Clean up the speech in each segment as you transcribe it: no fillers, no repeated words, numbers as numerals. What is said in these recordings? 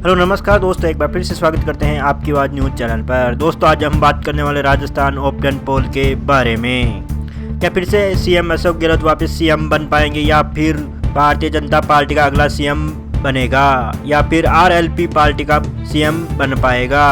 Hello नमस्कार दोस्तों, एक बार फिर से स्वागत करते हैं आपकी आवाज़ न्यूज़ चैनल पर। दोस्तों आज हम बात करने वाले राजस्थान ओपिनियन पोल के बारे में। क्या फिर से सीएम अशोक गहलोत वापस सीएम बन पाएंगे या फिर भारतीय जनता पार्टी का अगला सीएम बनेगा या फिर आरएलपी पार्टी का सीएम बन पाएगा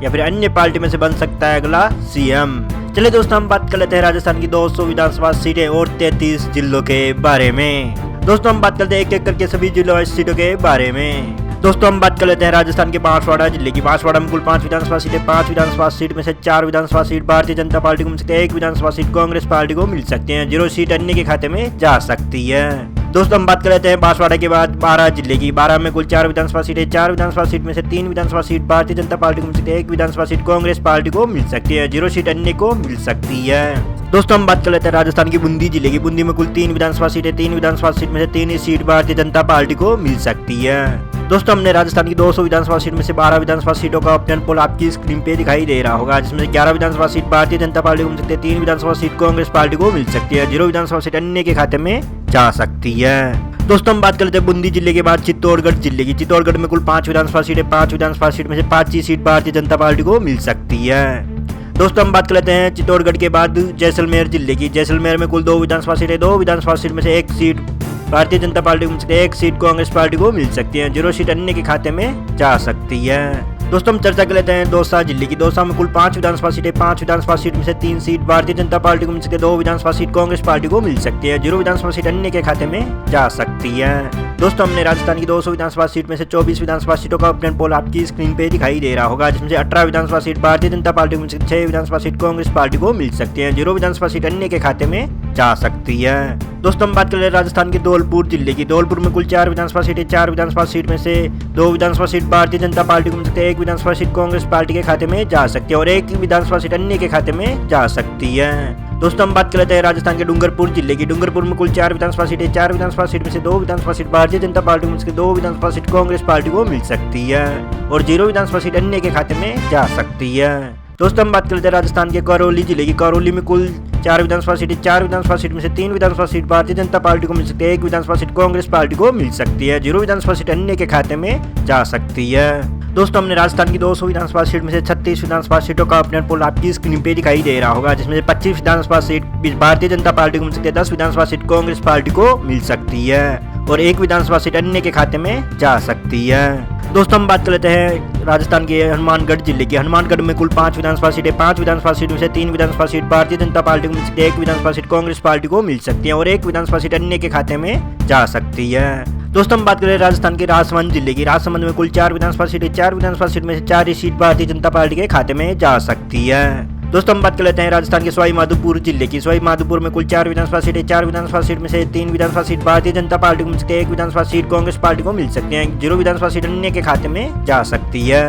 या फिर अन्य पार्टी में से बन सकता है अगला सीएम। चलिए दोस्तों हम बात कर लेते हैं राजस्थान की 200 विधानसभा सीटें और 33 जिलों के बारे में। दोस्तों हम बात करते हैं एक एक करके सभी जिलों और सीटों के बारे में। दोस्तों हम बात कर लेते हैं राजस्थान के बांसवाड़ा जिले की। बांसवाड़ा में कुल 5 विधानसभा सीटें। 5 विधानसभा सीट में से 4 विधानसभा सीट भारतीय जनता पार्टी को मिल सकती है, 1 विधानसभा सीट कांग्रेस पार्टी को मिल सकती है, 0 सीट अन्य के खाते में जा सकती है। दोस्तों हम बात कर लेते हैं बांसवाड़ा के बाद 12 जिले की। 12 में कुल 4 विधानसभा सीटें। 4 विधानसभा सीट में से 3 विधानसभा सीट भारतीय जनता पार्टी को मिल सकती है, 1 विधानसभा सीट कांग्रेस पार्टी को मिल सकती है, 0 सीट अन्य को मिल सकती है। दोस्तों हम बात कर लेते हैं राजस्थान की बूंदी जिले की। बूंदी में कुल 3 विधानसभा सीटें। 3 विधानसभा सीट में से 3 ही सीट भारतीय जनता पार्टी को मिल सकती है। दोस्तों हमने राजस्थान की 200 विधानसभा सीट में से 12 विधानसभा सीटों का ओपिनियन पोल आपकी स्क्रीन पे दिखाई दे रहा होगा, जिसमें से 11 विधानसभा सीट भारतीय जनता पार्टी को मिल सकती है, 3 विधानसभा सीट कांग्रेस पार्टी को मिल सकती है, 0 विधानसभा सीट अन्य के खाते में जा सकती है। दोस्तों हम बात कर लेते हैं बूंदी जिले के बाद चित्तौड़गढ़ जिले की। चित्तौड़गढ़ में कुल 5 विधानसभा सीटें। 5 विधानसभा सीट में से 5 ही सीट भारतीय जनता पार्टी को मिल सकती है। दोस्तों हम बात कर लेते हैं चित्तौड़गढ़ के बाद जैसलमेर जिले की। जैसलमेर में कुल 2 विधानसभा सीटें। 2 विधानसभा सीट में से 1 सीट भारतीय जनता पार्टी को मिल सकती है, 1 सीट कांग्रेस पार्टी को मिल सकती है, 0 सीट अन्य के खाते में जा सकती है। दोस्तों हम चर्चा कर लेते हैं दौसा जिले की। दौसा में कुल 5 विधानसभा सीटें। 5 विधानसभा सीट में से 3 सीट भारतीय जनता पार्टी को मिल सकती है, 2 विधानसभा सीट कांग्रेस पार्टी को मिल सकती है, 0 विधानसभा सीट अन्य के खाते में जा सकती है। दोस्तों हमने राजस्थान की 200 विधानसभा सीट में से 24 विधानसभा सीटों का ओपिनियन पोल आपकी स्क्रीन पे दिखाई दे रहा होगा, जिसमें से 18 विधानसभा सीट भारतीय जनता पार्टी को मिल सकती है, 6 विधानसभा सीट कांग्रेस पार्टी को मिल सकती है, 0 विधानसभा सीट अन्य के खाते में जा सकती है। दोस्तों हम बात कर रहे हैं राजस्थान के धौलपुर जिले की। धौलपुर में कुल 4 विधानसभा सीटें। 4 विधानसभा सीट में से 2 विधानसभा सीट भारतीय जनता पार्टी को मिल सकती है, 1 विधानसभा सीट कांग्रेस पार्टी के खाते में जा सकती है और 1 विधानसभा सीट अन्य के खाते में जा सकती है। दोस्तों हम बात कर लेते हैं राजस्थान के डूंगरपुर जिले की। डूंगरपुर में कुल 4 विधानसभा सीटें। 4 विधानसभा सीट में से 2 विधानसभा सीट भारतीय जनता पार्टी को मिल सकती है, 2 विधानसभा सीट कांग्रेस पार्टी को मिल सकती है और 0 विधानसभा सीट अन्य के खाते में जा सकती है। दोस्तों हम बात कर लेते हैं राजस्थान के करौली जिले की। करौली में कुल 4 विधानसभा सीटें। 4 विधानसभा सीट में से 3 विधानसभा सीट भारतीय जनता पार्टी को मिल सकती है, 1 विधानसभा सीट कांग्रेस पार्टी को मिल सकती है, 0 विधानसभा सीट अन्य के खाते में जा सकती है। दोस्तों हमने राजस्थान की 200 विधानसभा सीट में से 36 विधानसभा सीटों का ओपिनियन पोल आपकी स्क्रीन पे दिखाई दे रहा होगा, जिसमें से 25 विधानसभा सीट भारतीय जनता पार्टी को मिल सकती है, 10 विधानसभा सीट कांग्रेस पार्टी को मिल सकती है और 1 विधानसभा सीट अन्य के खाते में जा सकती है। दोस्तों हम बात कर लेते हैं राजस्थान के हनुमानगढ़ जिले की। हनुमानगढ़ में कुल 5 विधानसभा सीटें। 5 विधानसभा सीट में से 3 विधानसभा सीट भारतीय जनता पार्टी को मिल सकती है, 1 विधानसभा सीट कांग्रेस पार्टी को मिल सकती है और 1 विधानसभा सीट अन्य के खाते में जा सकती है। दोस्तों हम बात करें राजस्थान के राजसमंद जिले की। राजसमंद में कुल 4 विधानसभा सीटें। 4 विधानसभा सीट में से 4 ही सीट भारतीय जनता पार्टी के खाते में जा सकती है। दोस्तों हम बात कर लेते हैं राजस्थान के सवाई माधोपुर जिले की। सवाई माधोपुर में कुल 4 विधानसभा सीटें। 4 विधानसभा सीट में से 3 विधानसभा सीट भारतीय जनता पार्टी को मिल सकती है, 1 विधानसभा सीट कांग्रेस पार्टी को मिल सकती है, 0 विधानसभा सीट अन्य के खाते में जा सकती है।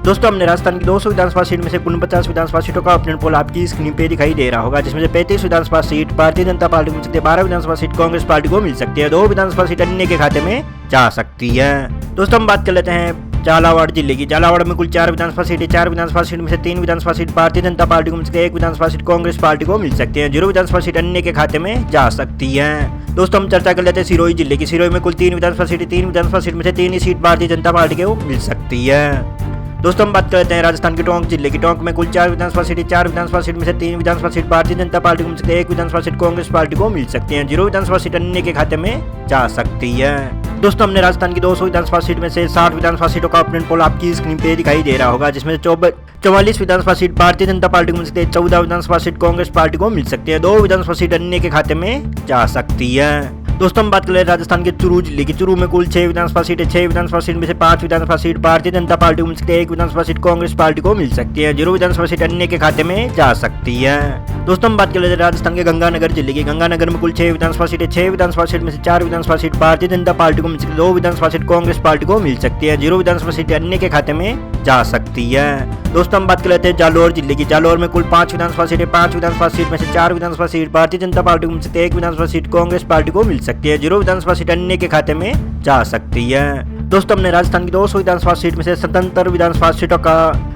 दोस्तों हमने राजस्थान की 200 विधानसभा सीट में से 49 विधानसभा सीटों का ओपिनियन पोल आपकी स्क्रीन पे दिखाई दे रहा होगा, जिसमें से 35 विधानसभा सीट भारतीय जनता पार्टी को मिल सकती है, 12 विधानसभा सीट कांग्रेस पार्टी को मिल सकती है, 2 विधानसभा सीट अन्य के खाते में जा सकती है। दोस्तों हम बात कर लेते हैं झालावाड़ जिले की। झालावाड़ में कुल 4 विधानसभा सीटें। 4 विधानसभा सीट में से 3 विधानसभा सीट भारतीय जनता पार्टी को मिल सकती है, 1 विधानसभा सीट कांग्रेस पार्टी को मिल सकती है, 0 विधानसभा सीट अन्य के खाते में जा सकती है। दोस्तों हम चर्चा कर लेते हैं सिरोही जिले की। सिरोही में कुल 3 विधानसभा सीटें। 3 विधानसभा सीट में से 3 ही सीट भारतीय जनता पार्टी को मिल सकती है। दोस्तों हम बात कर लेते हैं राजस्थान के टोंक जिले की। टोंक में कुल 4 विधानसभा सीटें। 4 विधानसभा सीट में से 3 विधानसभा सीट भारतीय जनता पार्टी को मिल सकती है, 1 विधानसभा सीट कांग्रेस पार्टी को मिल सकती है, 0 विधानसभा सीट अन्य के खाते में जा सकती है। दोस्तों हमने राजस्थान की 200 विधानसभा सीट में से 60 विधानसभा सीटों का ओपिनियन पोल आपकी स्क्रीन पे दिखाई दे रहा होगा, जिसमें 44 विधानसभा सीट भारतीय जनता पार्टी को मिल सकती है, 14 विधानसभा सीट कांग्रेस पार्टी को मिल सकती है, 2 विधानसभा सीट अन्य के खाते में जा सकती है। दोस्तों हम बात कर रहे हैं राजस्थान के चुरू जिले की। चुरू में कुल 6 विधानसभा सीटें। 6 विधानसभा सीट में से 5 विधानसभा सीट भारतीय जनता पार्टी को मिल सकती है, 1 विधानसभा सीट कांग्रेस पार्टी को मिल सकती है, 0 विधानसभा सीट अन्य के खाते में जा सकती है। दोस्तों हम बात कर रहे हैं राजस्थान के गंगानगर जिले की। गंगानगर में कुल 6 विधानसभा सीटें। 6 विधानसभा सीट में से 4 विधानसभा सीट भारतीय जनता पार्टी को मिल सकती है, 2 विधानसभा सीट कांग्रेस पार्टी को मिल सकती है, 0 विधानसभा सीट अन्य के खाते में जा सकती है। दोस्तों हम बात कर लेते हैं जालौर जिले की। जालौर में कुल 5 विधानसभा सीटें। 5 विधानसभा सीट में से 4 विधानसभा सीट भारतीय जनता पार्टी को मिल सकती है, 1 विधानसभा सीट कांग्रेस पार्टी को मिल सकती है, 0 विधानसभा सीट अन्य के खाते में जा सकती है। दोस्तों हमने राजस्थान की 200 विधानसभा सीट में से 77 विधानसभा सीटों का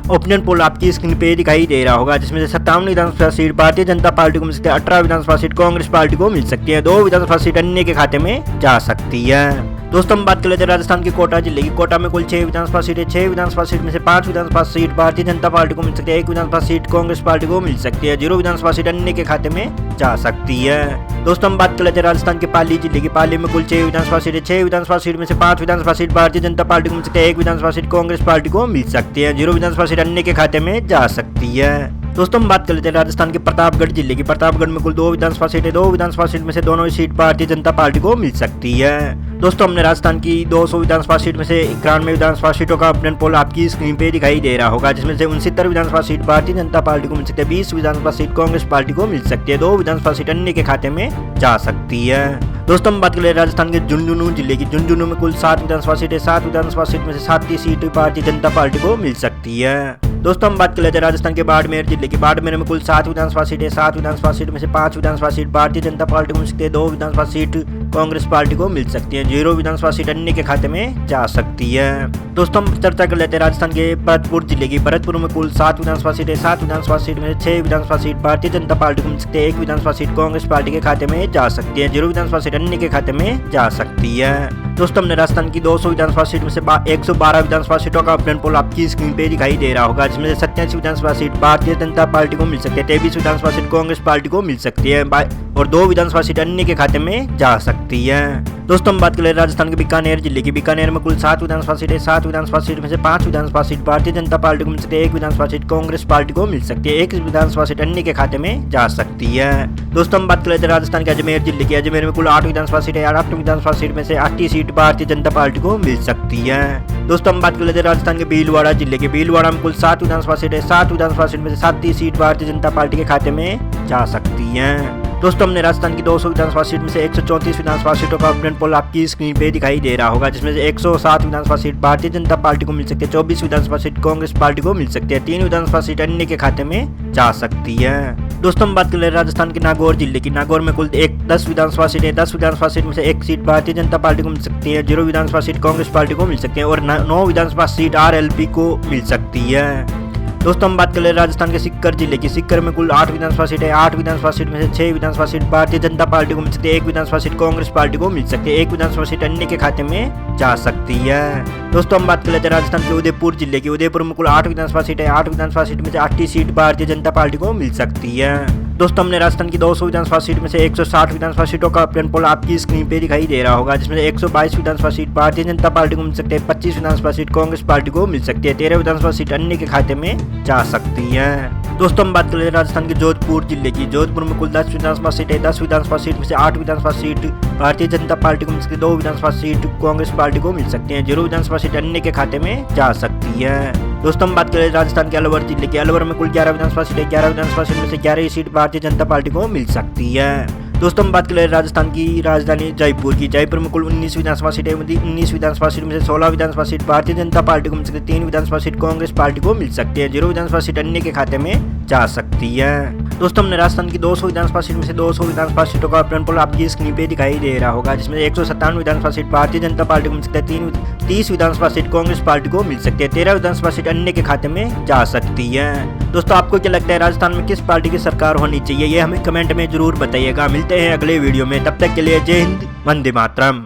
ओपिनियन पोल आपकी स्क्रीन पे दिखाई दे रहा होगा, जिसमें से 57 विधानसभा सीट भारतीय जनता पार्टी को मिल सकती है, 18 विधानसभा सीट कांग्रेस पार्टी को मिल सकती है, 2 विधानसभा सीट अन्य के खाते में जा सकती है। दोस्तों हम बात कर लेते हैं राजस्थान के कोटा जिले की। कोटा में कुल 6 विधानसभा सीटें, 6 विधानसभा सीट में से 5 विधानसभा सीट भारतीय जनता पार्टी को मिल सकती है, 1 विधानसभा सीट कांग्रेस पार्टी को मिल सकती है, 0 विधानसभा सीट अन्य के खाते में जा सकती है। दोस्तों हम बात कर लेते हैं राजस्थान के पाली जिले की। पाली में कुल 6 विधानसभा सीटें, 6 विधानसभा सीट में से 5 विधानसभा सीट भारतीय जनता पार्टी को मिल सकती है, 1 विधानसभा सीट कांग्रेस पार्टी को मिल सकती है, 0 विधानसभा सीट अन्य के खाते में जा सकती है। दोस्तों हम बात कर लेते हैं राजस्थान के प्रतापगढ़ जिले की। प्रतापगढ़ में कुल 2 विधानसभा सीटें, 2 विधानसभा सीट में से दोनों ही सीट भारतीय जनता पार्टी को मिल सकती है। दोस्तों हमने राजस्थान की 200 विधानसभा सीट में से 91 विधानसभा सीटों का ऑपिनियन पोल आपकी स्क्रीन पे दिखाई दे रहा होगा, जिसमें से 69 विधानसभा सीट भारतीय जनता पार्टी को मिल सकती है, 20 विधानसभा सीट कांग्रेस पार्टी को मिल सकती है, 2 विधानसभा सीट अन्य के खाते में जा सकती है। दोस्तों हम बात कर ले राजस्थान के झुंझुनू जिले की। झुंझुनू में कुल 7 विधानसभा सीटें, 7 विधानसभा सीट में से 7 सीट भारतीय जनता पार्टी को मिल सकती है। दोस्तों हम बात कर लेते हैं राजस्थान के बाड़मेर जिले की। बाड़मेर में कुल 7 विधानसभा सीटें, 7 विधानसभा सीट में से 5 विधानसभा सीट भारतीय जनता पार्टी को मिल सकती है, 2 विधानसभा सीट कांग्रेस पार्टी को मिल सकती है, 0 विधानसभा सीट अन्य के खाते में जा सकती है। दोस्तों हम चर्चा कर लेते हैं राजस्थान के भरतपुर जिले की। भरतपुर में कुल 7 विधानसभा सीटें, 7 विधानसभा सीट में से 6 विधानसभा सीट भारतीय जनता पार्टी को मिल सकती है, 1 विधानसभा सीट कांग्रेस पार्टी के खाते में जा सकती है, 0 विधानसभा सीट अन्य के खाते में जा सकती है। दोस्तों हमने राजस्थान की 200 विधानसभा सीट में से 112 विधानसभा सीटों का ऑपिनियन पोल आपकी स्क्रीन पे दिखाई दे रहा होगा, जिसमें से 87 विधानसभा सीट भारतीय जनता पार्टी को मिल सकती है, 23 विधानसभा सीट कांग्रेस पार्टी को मिल सकती है और 2 विधानसभा सीट अन्य के खाते में जा सकती है। दोस्तों हम बात कर ले राजस्थान के बीकानेर जिले की। बीकानेर में कुल 7 विधानसभा सीटें, 7 विधानसभा सीट में से 5 विधानसभा सीट भारतीय जनता पार्टी को मिल सकती है, 1 विधानसभा सीट कांग्रेस पार्टी को मिल सकती है, 1 विधानसभा सीट अन्य के खाते में जा सकती है। दोस्तों हम बात कर लेते हैं राजस्थान के अजमेर जिले की। अजमेर में कुल 8 विधानसभा सीटें, 8 विधानसभा सीट में से 8 सीट भारतीय जनता पार्टी को मिल सकती है। दोस्तों हम बात कर लेते हैं राजस्थान के भीलवाड़ा जिले के। भीलवाड़ा में कुल 7 विधानसभा सीटें, 7 विधानसभा सीट में से 7 सीट भारतीय जनता पार्टी के खाते में जा सकती है। दोस्तों हमने राजस्थान की 200 विधानसभा सीट में से 134 विधानसभा सीटों का ऑपिनियन पोल आपकी स्क्रीन पे दिखाई दे रहा होगा, जिसमें से 107 विधानसभा सीट भारतीय जनता पार्टी को मिल सकती है, 24 विधानसभा सीट कांग्रेस पार्टी को मिल सकती है, 3 विधानसभा सीट अन्य के खाते में जा सकती है। दोस्तों हम बात कर ले राजस्थान के नागौर जिले की। नागौर में कुल 10 विधानसभा सीटें, 10 विधानसभा सीट में से 1 सीट भारतीय जनता पार्टी को मिल सकती है, 0 विधानसभा सीट कांग्रेस पार्टी को मिल सकती है और 9 विधानसभा सीट RLP को मिल सकती है। दोस्तों हम बात कर ले राजस्थान के सीकर जिले की। सीकर में कुल 8 विधानसभा सीटें, 8 विधानसभा सीट में से 6 विधानसभा सीट भारतीय जनता पार्टी को मिल सकती है, 1 विधानसभा सीट कांग्रेस पार्टी को मिल सकती है, 1 विधानसभा सीट अन्य के खाते में जा सकती है। दोस्तों हम बात कर लेते हैं राजस्थान के उदयपुर जिले की। उदयपुर में कुल 8 विधानसभा सीटें, 8 विधानसभा सीट में से 8 सीट भारतीय जनता पार्टी को मिल सकती है। दोस्तों हमने राजस्थान की 200 विधानसभा सीट में से 160 विधानसभा सीटों का ऑपिनियन पोल आपकी स्क्रीन पे दिखाई दे रहा होगा, जिसमें 122 विधानसभा सीट भारतीय जनता पार्टी को मिल सकती है, 25 विधानसभा सीट कांग्रेस पार्टी को मिल सकती है, 13 विधानसभा सीट अन्य के खाते में जा सकती है। दोस्तों हम बात कर ले राजस्थान के जोधपुर जिले की। जोधपुर में कुल 10 विधानसभा सीटें, 10 विधानसभा सीट में से 8 विधानसभा सीट भारतीय जनता पार्टी को मिल सकती है, 2 विधानसभा सीट कांग्रेस पार्टी को मिल सकती है, 0 विधानसभा सीट अन्य के खाते में जा सकती है। दोस्तों हम बात करें राजस्थान के अलवर जिले की। अलवर में कुल 11 विधानसभा सीटें, 11 विधानसभा सीट में से 11 ही सीट भारतीय जनता पार्टी को मिल सकती है। दोस्तों हम बात करें राजस्थान की राजधानी जयपुर की। जयपुर में कुल 19 विधानसभा सीटें, 19 विधानसभा सीट में से 16 विधानसभा सीट भारतीय जनता पार्टी को मिल सकती है, 3 विधानसभा सीट कांग्रेस पार्टी को मिल सकती है, 0 विधानसभा सीट अन्य के खाते में जा सकती है। दोस्तों हमने राजस्थान की 200 विधानसभा सीट में से 200 विधानसभा सीटों का ऑपिनियन पोल आपकी स्क्रीन पे दिखाई दे रहा होगा, जिसमें 157 विधानसभा सीट भारतीय जनता पार्टी को मिल सकती है, 30 विधानसभा सीट कांग्रेस पार्टी को मिल सकती है, 13 विधानसभा सीट अन्य के खाते में जा सकती है। दोस्तों आपको क्या लगता है राजस्थान में किस पार्टी की सरकार होनी चाहिए, ये हमें कमेंट में जरूर बताइएगा। मिलते हैं अगले वीडियो में, तब तक के लिए जय हिंद, वंदे मातरम।